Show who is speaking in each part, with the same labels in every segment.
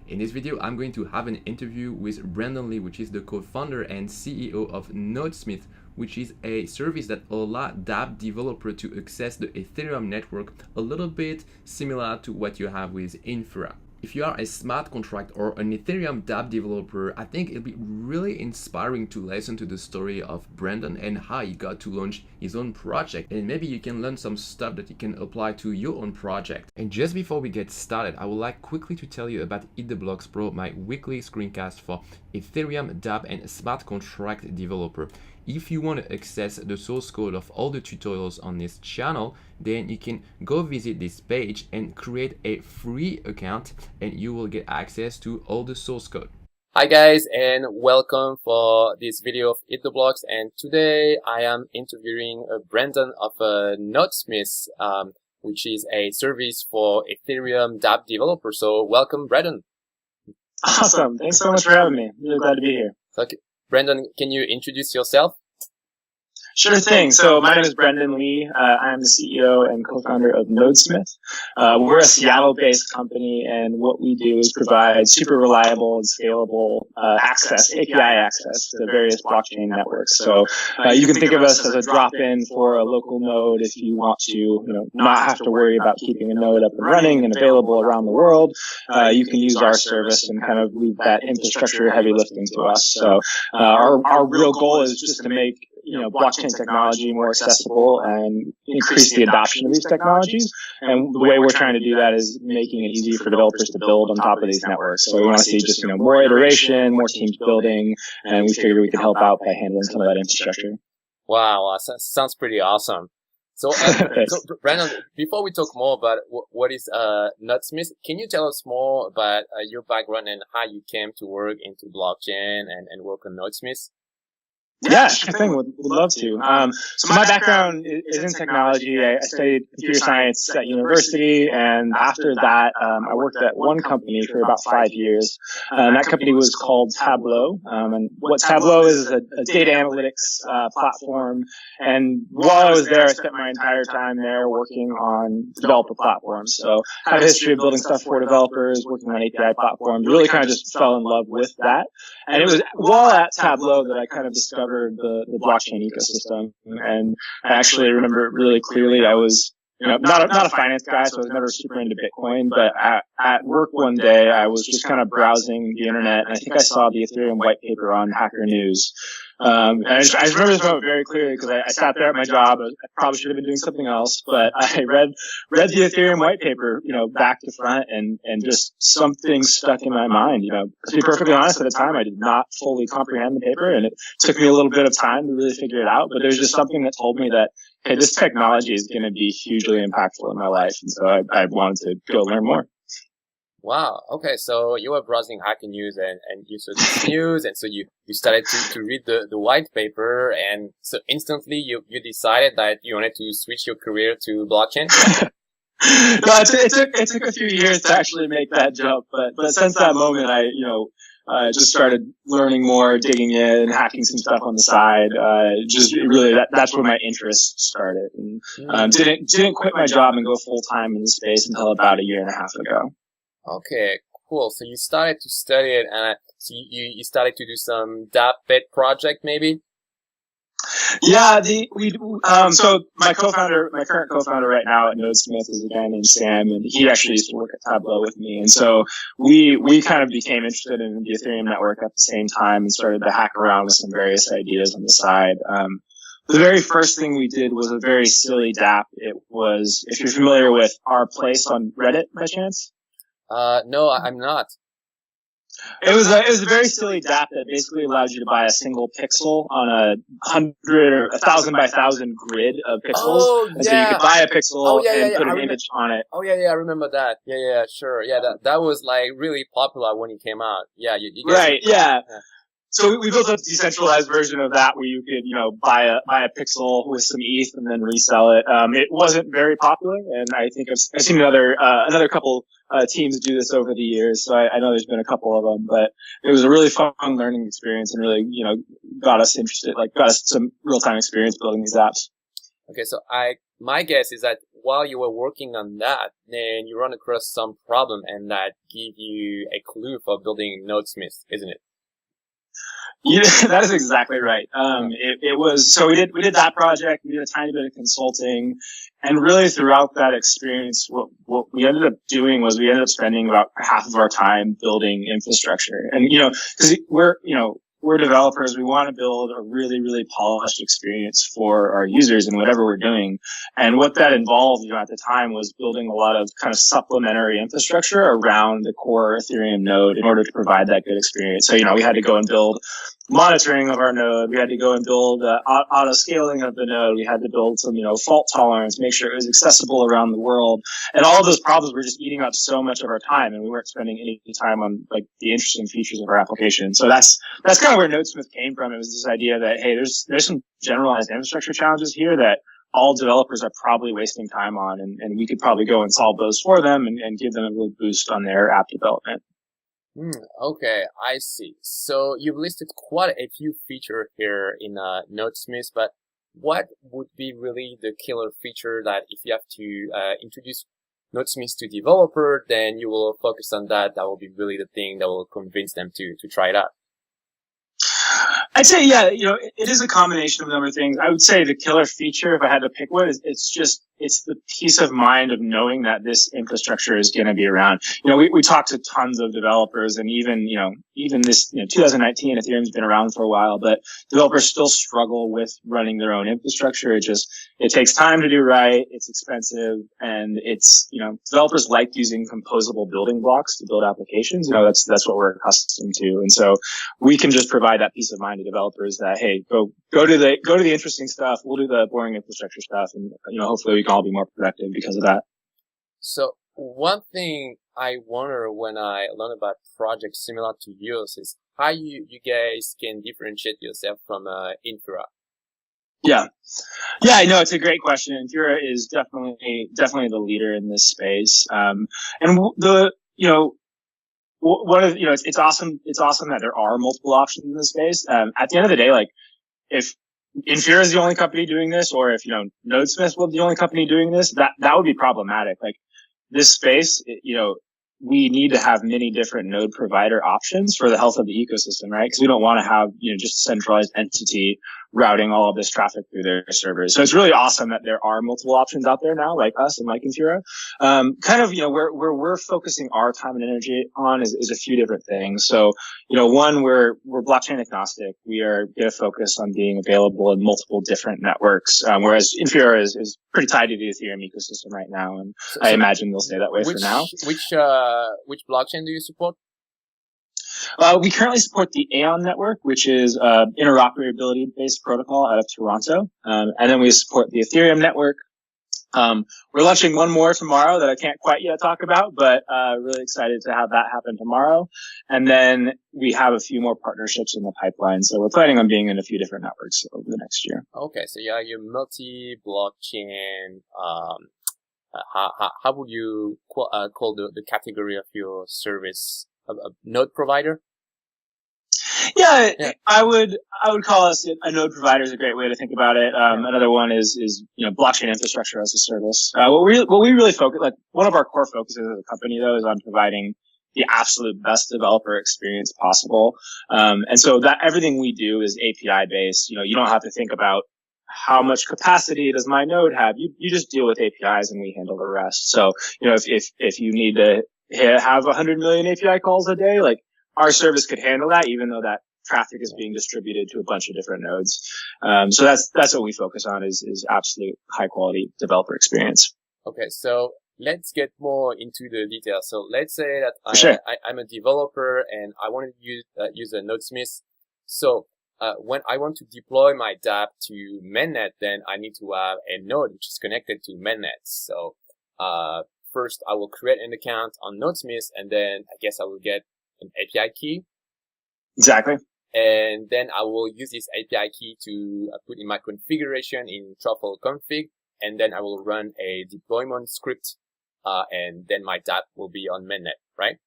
Speaker 1: In this video, I'm going to have an interview with Brendan Lee, which is the co-founder and CEO of Nodesmith, which is a service that allows dApp developer to access the Ethereum network, a little bit similar to what you have with Infura. If you are a smart contract or an Ethereum dApp developer, I think it'll be really inspiring to listen to the story of Brendan and how he got to launch his own project. And maybe you can learn some stuff that you can apply to your own project. And just before we get started, I would like quickly to tell you about EatTheBlocks Pro, my weekly screencast for Ethereum dApp and smart contract developer. If you want to access the source code of all the tutorials on this channel, then you can go visit this page and create a free account and you will get access to all the source code. Hi guys, and welcome for this video of EatTheBlocks. And today I am interviewing Brendan of Nodesmith, which is a service for Ethereum dApp developers. So welcome, Brendan.
Speaker 2: Awesome. Thanks so much for having me. Really glad to be here.
Speaker 1: Okay. Brendan, can you introduce yourself?
Speaker 2: Sure thing. So my name is Brendan Lee. I'm the CEO and co-founder of Nodesmith. We're a Seattle-based company, and what we do is provide super reliable and scalable API access to various blockchain networks. So you can think of us as a drop-in for a local node if you want to, not have to worry about keeping a node up and running and available around the world. You can use our service and kind of leave that infrastructure heavy lifting to us. So our real goal is just to make blockchain technology more accessible and increase the adoption of these technologies. And the way we're trying to do that is making it easy for developers to build on top of these networks. So we want to see just, more iteration, more teams building, and we figured we could help out by handling some of that infrastructure.
Speaker 1: Wow, sounds pretty awesome. So, so Brandon, before we talk more about what is Nodesmith, can you tell us more about your background and how you came to work into blockchain and work on Nodesmith?
Speaker 2: Yeah, sure thing. Would love to. So my background is in technology. I studied computer science at university, and after that, I worked at one company for about 5 years. And that company was called Tableau. And what Tableau is a data analytics platform. And while I was there, I spent my entire time there working on developer platforms. So I have a history of building stuff for developers, working on API platforms. Really kind of just fell in love with that. And it was while at Tableau that I kind of discovered the blockchain ecosystem. And I actually remember really clearly I was, not a finance guy, so I was never super into Bitcoin, but at work one day, I was just kind of browsing the internet, and I think I saw the Ethereum white paper on Hacker News. And I just remember this moment very clearly because I sat there at my job. I probably should have been doing something else, but I read the Ethereum white paper, back to front, and just something stuck in my mind. To be perfectly honest, at the time, I did not fully comprehend the paper, and it took me a little bit of time to really figure it out, but there was just something that told me that, hey, this technology is going to be hugely impactful in my life. And so I wanted to go learn more.
Speaker 1: Wow. Okay. So you were browsing Hacker News and you saw this news. And so you started to read the white paper. And so instantly you decided that you wanted to switch your career to blockchain.
Speaker 2: No, it took a few years to actually make that jump. But since that moment, I just started learning more, digging in, hacking some stuff on the side. Just really, that's where my interest started. And didn't quit my job and go full time in the space until about a year and a half ago.
Speaker 1: Okay, cool. So you started to study it, and so you started to do some dApp pet project, maybe.
Speaker 2: Yeah, so my current co-founder right now at Nodesmith is a guy named Sam, and he actually used to work at Tableau with me. And so we kind of became interested in the Ethereum network at the same time and started to hack around with some various ideas on the side. The very first thing we did was a very silly dApp. It was, if you're familiar with Our Place on Reddit by chance.
Speaker 1: No, I'm not.
Speaker 2: It was a very silly dApp that basically allowed you to buy a single pixel on a 100 or 1,000 by 1,000 grid of pixels.
Speaker 1: Oh, yeah.
Speaker 2: And so you could buy a pixel and put an image on it.
Speaker 1: Oh, yeah, I remember that. Yeah, sure. Yeah, that was like really popular when it came out. Yeah, you guys.
Speaker 2: Right, yeah. So we built a decentralized version of that where you could, buy a pixel with some ETH and then resell it. It wasn't very popular, and I think I've seen another couple teams do this over the years. So I know there's been a couple of them, but it was a really fun learning experience and really, got us interested, got us some real time experience building these apps.
Speaker 1: Okay, so my guess is that
Speaker 3: while you were working on that, then you run across some problem and that give you a clue for building Nodesmith, isn't it?
Speaker 2: Yeah, that is exactly right. It was, so we did that project, we did a tiny bit of consulting, and really throughout that experience, what we ended up doing was we ended up spending about half of our time building infrastructure. And, cause we're developers, we want to build a really, really polished experience for our users in whatever we're doing. And what that involved, at the time was building a lot of kind of supplementary infrastructure around the core Ethereum node in order to provide that good experience. So, we had to go and build monitoring of our node. We had to go and build auto scaling of the node. We had to build some, fault tolerance, make sure it was accessible around the world. And all of those problems were just eating up so much of our time, and we weren't spending any time on like the interesting features of our application. So that's kind of where Nodesmith came from. It was this idea that, hey, there's some generalized infrastructure challenges here that all developers are probably wasting time on, and we could probably go and solve those for them and give them a real boost on their app development.
Speaker 3: Okay, I see. So you've listed quite a few features here in Nodesmith, but what would be really the killer feature that if you have to introduce Nodesmith to developer, then you will focus on that? That will be really the thing that will convince them to try it out.
Speaker 2: I'd say, yeah, it is a combination of a number of things. I would say the killer feature, if I had to pick one, is it's the peace of mind of knowing that this infrastructure is going to be around. We talked to tons of developers, and even this, 2019, Ethereum's been around for a while, but developers still struggle with running their own infrastructure. It takes time to do right. It's expensive, and developers like using composable building blocks to build applications. That's what we're accustomed to. And so we can just provide that peace of mind to developers that, hey, go to the interesting stuff. We'll do the boring infrastructure stuff, and hopefully we can all be more productive because of that.
Speaker 3: So one thing I wonder when I learn about projects similar to yours is how you guys can differentiate yourself from Infura.
Speaker 2: Yeah, I know it's a great question. Infura is definitely the leader in this space. And it's awesome. It's awesome that there are multiple options in this space. At the end of the day, like if Infura is the only company doing this, or if Nodesmith was the only company doing this, that would be problematic. Like this space, we need to have many different node provider options for the health of the ecosystem, right? Because we don't want to have just a centralized entity routing all of this traffic through their servers. So it's really awesome that there are multiple options out there now, like us and like Infura. Where we're focusing our time and energy on is a few different things. So, one, we're blockchain agnostic. We are going to focus on being available in multiple different networks, whereas Infura is pretty tied to the Ethereum ecosystem right now, and I imagine they'll stay that way for now.
Speaker 3: Which blockchain do you support?
Speaker 2: We currently support the Aeon network, which is interoperability-based protocol out of Toronto. And then we support the Ethereum network. We're launching one more tomorrow that I can't quite yet talk about, but really excited to have that happen tomorrow. And then we have a few more partnerships in the pipeline. So we're planning on being in a few different networks over the next year.
Speaker 3: Okay, so yeah, you're multi-blockchain. How would you call the category of your service? A node provider?
Speaker 2: Yeah, I would call us a node provider is a great way to think about it. Another one is blockchain infrastructure as a service. What we really focus, like one of our core focuses as a company though, is on providing the absolute best developer experience possible. And so that everything we do is API based. You don't have to think about how much capacity does my node have. You just deal with APIs and we handle the rest. So, if you need to have 100 million API calls a day, like our service could handle that, even though that traffic is being distributed to a bunch of different nodes. So that's what we focus on is absolute high quality developer experience.
Speaker 3: Okay. So let's get more into the details. So let's say that I'm a developer and I want to use a Nodesmith. So, when I want to deploy my dApp to mainnet, then I need to have a node which is connected to mainnet. So, first, I will create an account on Nodesmith, and then I guess I will get an API key.
Speaker 2: Exactly.
Speaker 3: And then I will use this API key to put in my configuration in truffle config, and then I will run a deployment script, and then my dApp will be on mainnet, right?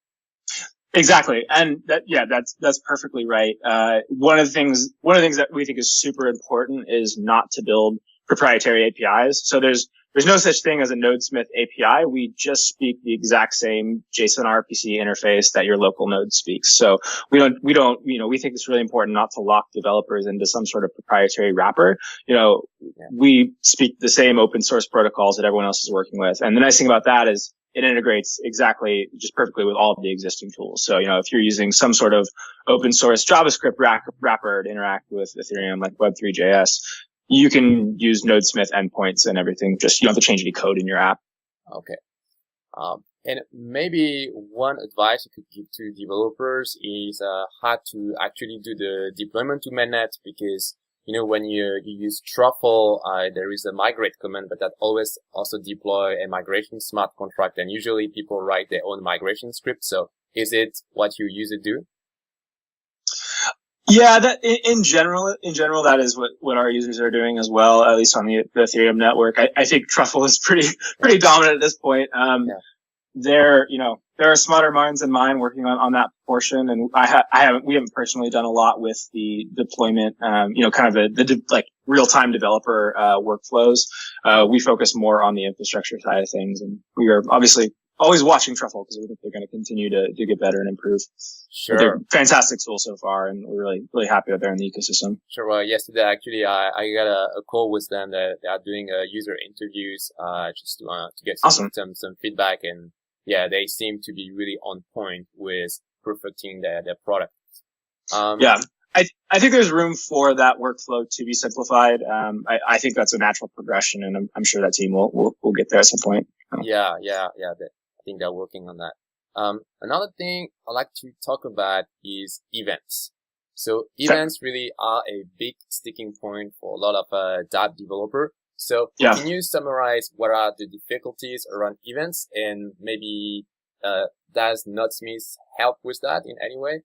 Speaker 2: Exactly. And that's perfectly right. One of the things that we think is super important is not to build proprietary APIs. So there's there's no such thing as a Nodesmith API. We just speak the exact same JSON RPC interface that your local node speaks. So we think it's really important not to lock developers into some sort of proprietary wrapper. We speak the same open source protocols that everyone else is working with. And the nice thing about that is it integrates exactly just perfectly with all of the existing tools. So, if you're using some sort of open source JavaScript wrapper to interact with Ethereum like Web3.js, you can use Nodesmith endpoints and everything. Just you don't have to change any code in your app.
Speaker 3: Okay. And maybe one advice you could give to developers is how to actually do the deployment to mainnet, because when you use Truffle, there is a migrate command, but that always also deploy a migration smart contract, and usually people write their own migration script. So is it what you usually do?
Speaker 2: Yeah, that in general, that is what our users are doing as well, at least on the Ethereum network. I think Truffle is pretty dominant at this point. There are smarter minds than mine working on that portion, and we haven't personally done a lot with the deployment, kind of the real-time developer, workflows. We focus more on the infrastructure side of things, and we are obviously always watching Truffle because we think they're going to continue to get better and improve.
Speaker 3: Sure.
Speaker 2: They're fantastic tool so far, and we're really, really happy that they're in the ecosystem.
Speaker 3: Sure. Yesterday, actually, I got a call with them that they are doing user interviews, just to get some feedback, and yeah, they seem to be really on point with perfecting their product.
Speaker 2: I think there's room for that workflow to be simplified. I think that's a natural progression, and I'm sure that team will get there at some point.
Speaker 3: Yeah. I think they're working on that. Another thing I like to talk about is events. So events really are a big sticking point for a lot of dApp developer. So can you summarize what are the difficulties around events, and maybe does Nodesmith help with that in any way?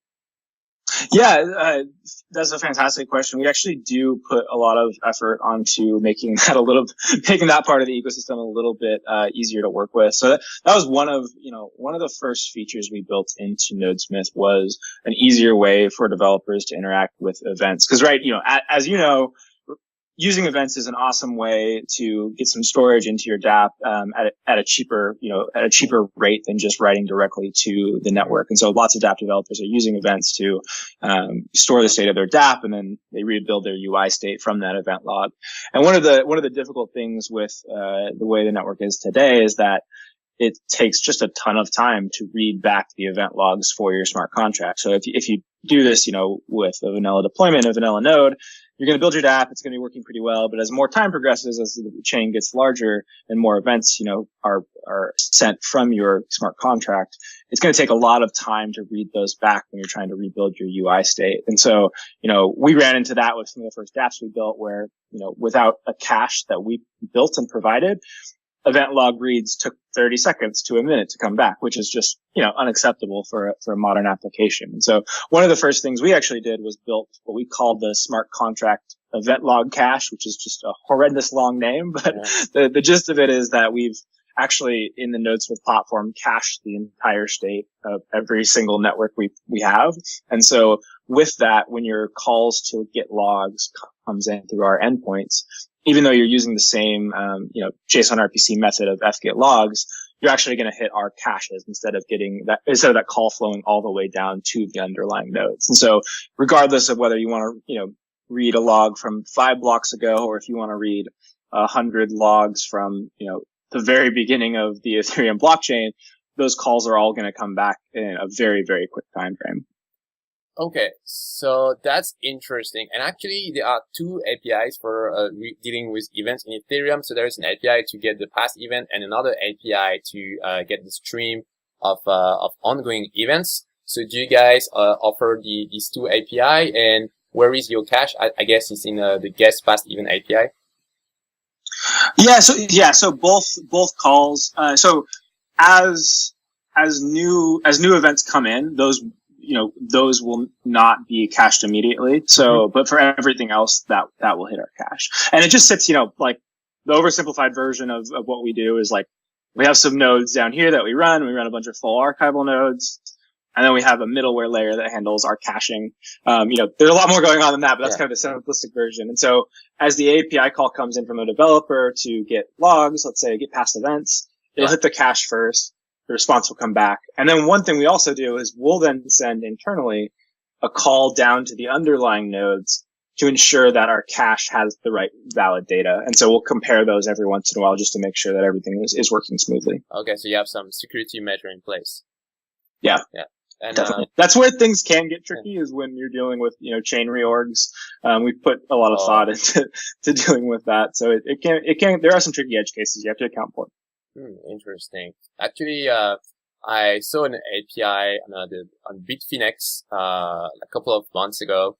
Speaker 2: Yeah, that's a fantastic question. We actually do put a lot of effort onto making that part of the ecosystem a little bit easier to work with. So that was one of the first features we built into Nodesmith was an easier way for developers to interact with events. Because as you know, using events is an awesome way to get some storage into your dApp at a cheaper rate than just writing directly to the network. And so lots of dApp developers are using events to store the state of their dApp, and then they rebuild their UI state from that event log. And one of the difficult things with the way the network is today is that it takes just a ton of time to read back the event logs for your smart contract. So if you do this, with a vanilla deployment, a vanilla node, you're going to build your dApp. It's going to be working pretty well. But as more time progresses, as the chain gets larger and more events, are sent from your smart contract, it's going to take a lot of time to read those back when you're trying to rebuild your UI state. And so, we ran into that with some of the first dApps we built where, without a cache that we built and provided, event log reads took 30 seconds to a minute to come back, which is just, unacceptable for a modern application. And so one of the first things we actually did was built what we called the smart contract event log cache, which is just a horrendous long name. But the gist of it is that we've actually in the Nodesmith platform cached the entire state of every single network we have. And so with that, when your calls to get logs comes in through our endpoints, even though you're using the same, JSON RPC method of fget logs, you're actually going to hit our caches instead of that call flowing all the way down to the underlying nodes. And so regardless of whether you want to, read a log from 5 blocks ago, or if you want to read 100 logs from, the very beginning of the Ethereum blockchain, those calls are all going to come back in a very, very quick time frame.
Speaker 3: Okay, so that's interesting. And actually, there are two APIs for dealing with events in Ethereum. So there's an API to get the past event and another API to get the stream of ongoing events. So do you guys offer these two API? And where is your cache? I guess it's in the guest past event API.
Speaker 2: So both calls. So as new events come in, those will not be cached immediately. So, but for everything else, that will hit our cache. And it just sits, like the oversimplified version of what we do is like, we have some nodes down here that we run a bunch of full archival nodes. And then we have a middleware layer that handles our caching. There's a lot more going on than that, but that's kind of the simplistic version. And so as the API call comes in from a developer to get logs, let's say get past events, it'll hit the cache first. The response will come back. And then one thing we also do is we'll then send internally a call down to the underlying nodes to ensure that our cache has the right valid data. And so we'll compare those every once in a while just to make sure that everything is working smoothly.
Speaker 3: Okay, so you have some security measure in place.
Speaker 2: Yeah.
Speaker 3: Yeah. And,
Speaker 2: definitely. That's where things can get tricky is when you're dealing with, chain reorgs. We've put a lot of thought into dealing with that. So it can, there are some tricky edge cases you have to account for.
Speaker 3: Interesting. Actually, I saw an API on Bitfinex, a couple of months ago.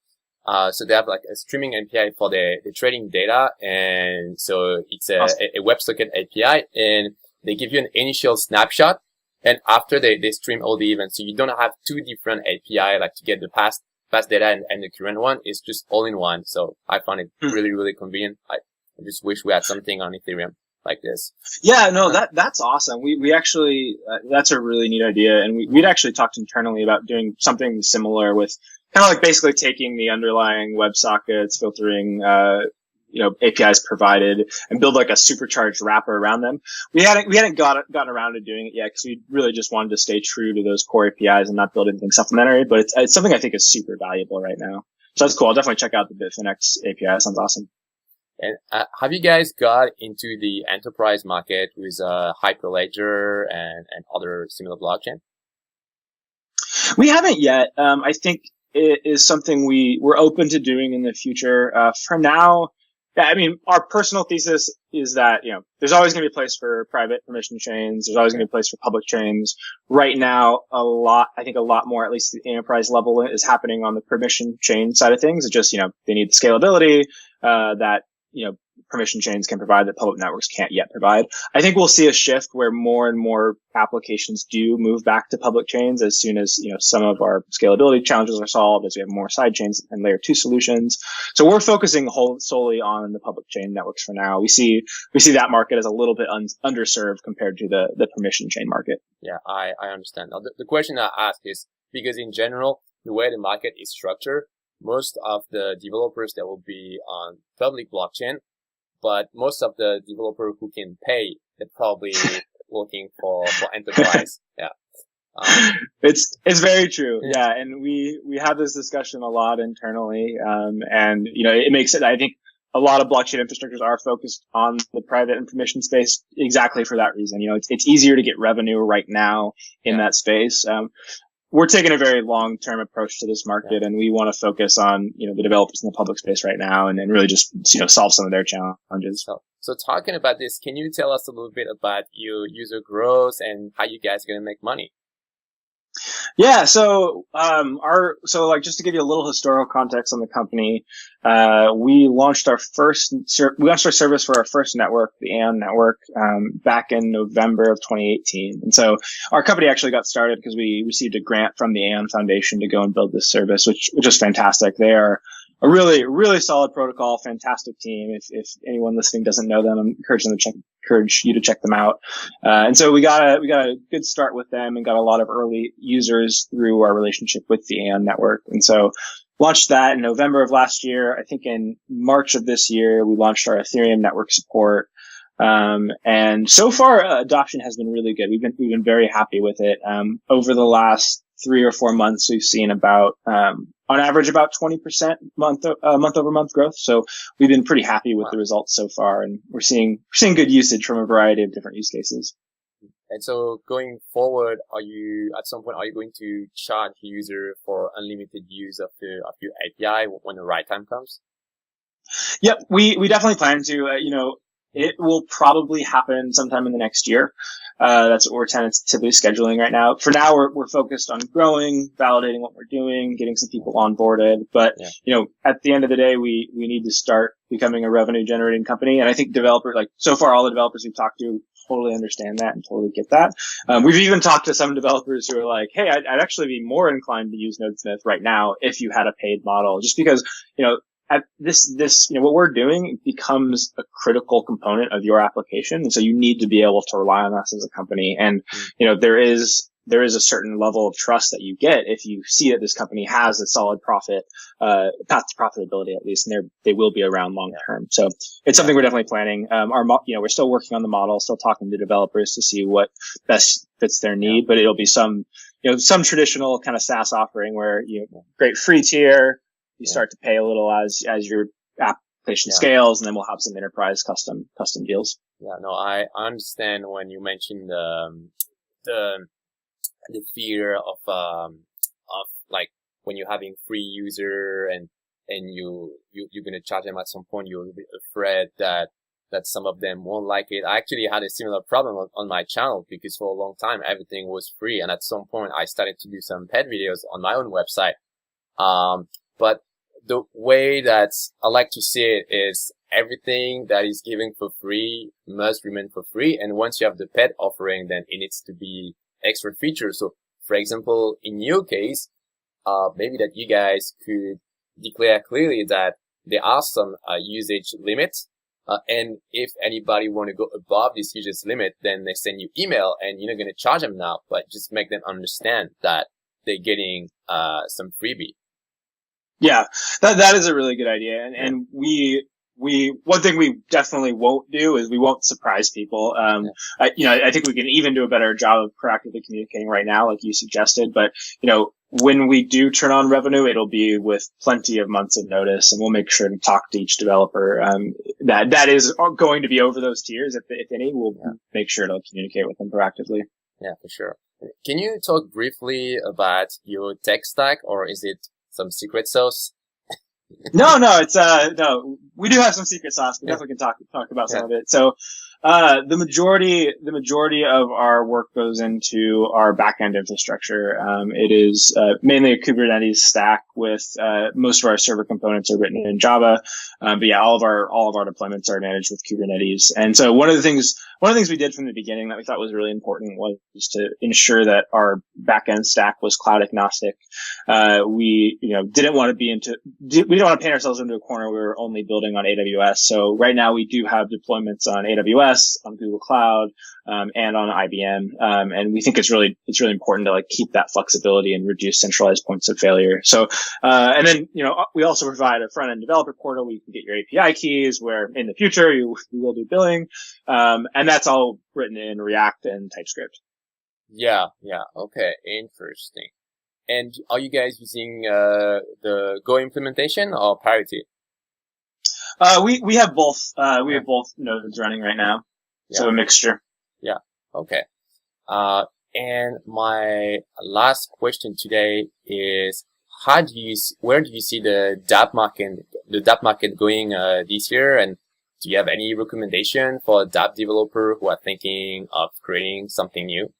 Speaker 3: So they have like a streaming API for the trading data. And so it's a WebSocket API, and they give you an initial snapshot. And after they stream all the events, so you don't have two different API, like to get the past data and the current one. It's just all in one. So I found it really, really convenient. I just wish we had something on Ethereum like this.
Speaker 2: Yeah, no, that's awesome. We actually, that's a really neat idea. And we'd actually talked internally about doing something similar with kind of like basically taking the underlying WebSockets, filtering, APIs provided and build like a supercharged wrapper around them. We hadn't gotten around to doing it yet because we really just wanted to stay true to those core APIs and not build anything supplementary, but it's something I think is super valuable right now. So that's cool. I'll definitely check out the Bitfinex API. It sounds awesome.
Speaker 3: And have you guys got into the enterprise market with Hyperledger and other similar blockchain?
Speaker 2: We haven't yet. I think it is something we're open to doing in the future. For now, I mean, our personal thesis is that, there's always going to be a place for private permission chains. There's always going to be a place for public chains. Right now, a lot more, at least at the enterprise level, is happening on the permission chain side of things. It's just, they need the scalability, that, permission chains can provide that public networks can't yet provide. I think we'll see a shift where more and more applications do move back to public chains as soon as, some of our scalability challenges are solved, as we have more side chains and layer 2 solutions. So we're focusing solely on the public chain networks for now. We see that market as a little bit underserved compared to the permission chain market.
Speaker 3: Yeah, I understand. Now, the question I ask is because in general, the way the market is structured, most of the developers that will be on public blockchain, but most of the developers who can pay, they're probably looking for enterprise. Yeah.
Speaker 2: It's very true. Yeah. And we have this discussion a lot internally. And it makes it, I think a lot of blockchain infrastructures are focused on the private information space exactly for that reason. It's easier to get revenue right now in that space. We're taking a very long-term approach to this market, and we want to focus on, the developers in the public space right now and really just, solve some of their challenges.
Speaker 3: So talking about this, can you tell us a little bit about your user growth and how you guys are going to make money?
Speaker 2: Yeah. So, just to give you a little historical context on the company, we launched our service for our first network, the Aeon network, back in November of 2018. And so our company actually got started because we received a grant from the Aeon Foundation to go and build this service, which is fantastic. They are a really, really solid protocol, fantastic team. If anyone listening doesn't know them, I encourage you to check them out. And so we got a good start with them and got a lot of early users through our relationship with the Aeon network. And so launched that in November of last year. I think in March of this year, we launched our Ethereum network support. And so far, adoption has been really good. We've been very happy with it. Over the last 3 or 4 months, we've seen about, on average, about 20% month over month growth. So we've been pretty happy with the results so far, and we're seeing good usage from a variety of different use cases.
Speaker 3: And so going forward, at some point, are you going to charge user for unlimited use of your API when the right time comes?
Speaker 2: Yep, we definitely plan to. It will probably happen sometime in the next year. That's what we're tentatively scheduling right now. For now, we're focused on growing, validating what we're doing, getting some people onboarded. But, at the end of the day, we need to start becoming a revenue generating company. And I think so far, all the developers we've talked to totally understand that and totally get that. We've even talked to some developers who are like, hey, I'd actually be more inclined to use Nodesmith right now if you had a paid model, just because, at what we're doing becomes a critical component of your application. And so you need to be able to rely on us as a company. And, there is there is a certain level of trust that you get if you see that this company has a solid path to profitability at least, and they will be around long term. So it's something we're definitely planning. We're still working on the model, still talking to developers to see what best fits their need, but it'll be some traditional kind of SaaS offering where great free tier, you start to pay a little as your application scales, and then we'll have some enterprise custom deals.
Speaker 3: Yeah, no, I understand when you mentioned the fear of like when you're having free user and you're gonna charge them at some point, you're a bit afraid that some of them won't like it. I actually had a similar problem on my channel because for a long time everything was free, and at some point I started to do some pet videos on my own website. But the way that I like to see it is everything that is given for free must remain for free. And once you have the pet offering, then it needs to be extra features. So, for example, in your case, maybe that you guys could declare clearly that there are some usage limits. And if anybody want to go above this usage limit, then they send you email and you're not going to charge them now, but just make them understand that they're getting some freebie.
Speaker 2: Yeah, that is a really good idea. And one thing we definitely won't do is we won't surprise people. I think we can even do a better job of proactively communicating right now, like you suggested. But, when we do turn on revenue, it'll be with plenty of months of notice, and we'll make sure to talk to each developer. That is going to be over those tiers. If any, we'll make sure to communicate with them proactively.
Speaker 3: Yeah, for sure. Can you talk briefly about your tech stack, or is it some secret sauce?
Speaker 2: No, it's, no, we do have some secret sauce. We definitely can talk about some of it. So, the majority of our work goes into our backend infrastructure. It is, mainly a Kubernetes stack with, most of our server components are written in Java. But yeah, all of our deployments are managed with Kubernetes. And so one of the things we did from the beginning that we thought was really important was to ensure that our backend stack was cloud agnostic. We didn't want to paint ourselves into a corner. We were only building on AWS. So right now we do have deployments on AWS, on Google Cloud, and on IBM. And we think it's really important to keep that flexibility and reduce centralized points of failure. So, and then, we also provide a front end developer portal where you can get your API keys, where in the future you will do billing. And that's all written in React and TypeScript.
Speaker 3: Yeah. Okay. Interesting. And are you guys using the Go implementation or Parity?
Speaker 2: We have both. We have both nodes running right now. Yeah. So a mixture.
Speaker 3: Yeah. Okay. And my last question today is, where do you see the dApp market going this year? And do you have any recommendation for a dApp developer who are thinking of creating something new?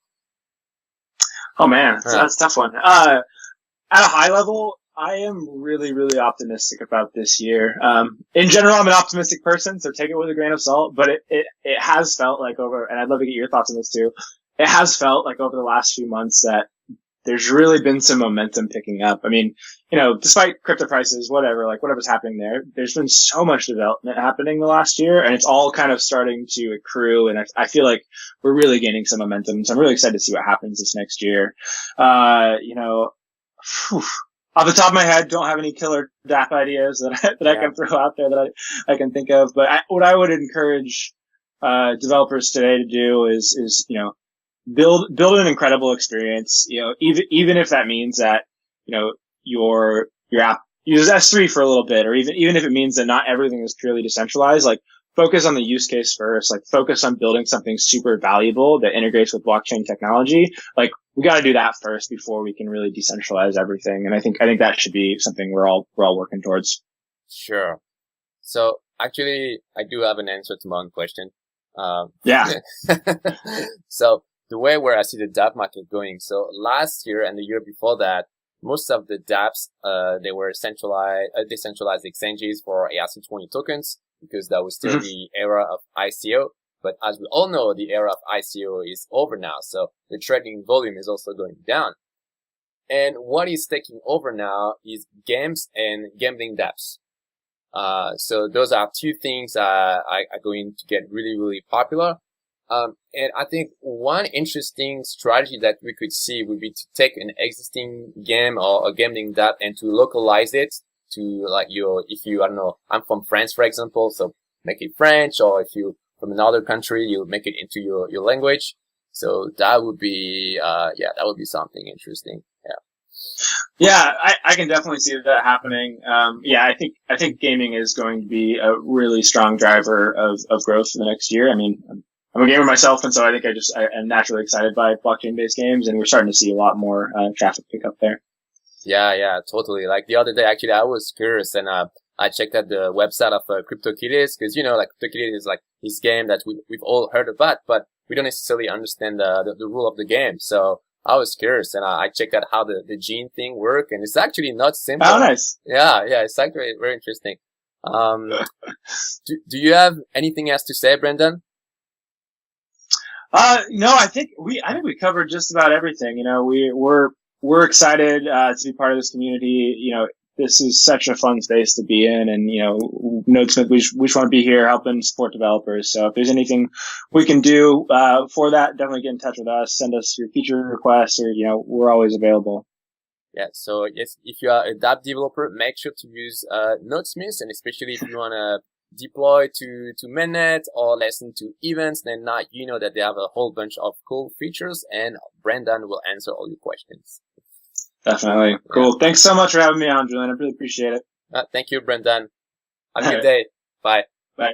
Speaker 2: Oh man, that's a tough one. At a high level, I am really, really optimistic about this year. In general, I'm an optimistic person, so take it with a grain of salt, but it has felt like and I'd love to get your thoughts on this too. It has felt like over the last few months that there's really been some momentum picking up. I mean, despite crypto prices, whatever's happening there's been so much development happening the last year, and it's all kind of starting to accrue. And I feel like we're really gaining some momentum. So I'm really excited to see what happens this next year. Off the top of my head, don't have any killer dApp ideas that I can throw out there that I can think of. But what I would encourage, developers today to do is build an incredible experience, even if that means that, your app uses S3 for a little bit, or even if it means that not everything is purely decentralized, focus on the use case first, focus on building something super valuable that integrates with blockchain technology. We got to do that first before we can really decentralize everything. And I think that should be something we're all working towards.
Speaker 3: Sure. So actually, I do have an answer to my own question.
Speaker 2: Yeah.
Speaker 3: So the way where I see the dApp market going. So last year and the year before that, most of the dApps, they were decentralized exchanges for ERC20 tokens, because that was still the era of ICO. But as we all know, the era of ICO is over now. So the trading volume is also going down. And what is taking over now is games and gambling dApps. So those are two things are going to get really, really popular. And I think one interesting strategy that we could see would be to take an existing game or a gambling dApp and to localize it to like if you, I don't know, I'm from France, for example, so make it French, or if you from another country, you make it into your language. So that would be, that would be something interesting. Yeah.
Speaker 2: Yeah, I can definitely see that happening. I think gaming is going to be a really strong driver of growth for the next year. I mean, I'm a gamer myself, and so I think I'm naturally excited by blockchain-based games, and we're starting to see a lot more traffic pick up there.
Speaker 3: Yeah, totally. Like the other day, actually, I was curious, and I checked out the website of CryptoKitties, because like CryptoKitties is like this game that we've all heard about, but we don't necessarily understand the rule of the game. So I was curious, and I checked out how the gene thing work, and it's actually not simple.
Speaker 2: Oh, nice.
Speaker 3: Yeah, it's actually very interesting. Do you have anything else to say, Brendan?
Speaker 2: No, I think we covered just about everything. You know, we're excited to be part of this community. You know, this is such a fun space to be in, and you know, Nodesmith, we just want to be here helping support developers. So if there's anything we can do for that, definitely get in touch with us. Send us your feature requests, or you know, we're always available.
Speaker 3: Yeah. So yes, if you are a dApp developer, make sure to use Nodesmith, and especially if you want to deploy to mainnet or listen to events, then now you know that they have a whole bunch of cool features, and Brendan will answer all your questions.
Speaker 2: Definitely. Cool. Yeah. Thanks so much for having me on, Julian. I really appreciate it.
Speaker 3: Thank you, Brendan. Have a good day. Bye.
Speaker 2: Bye.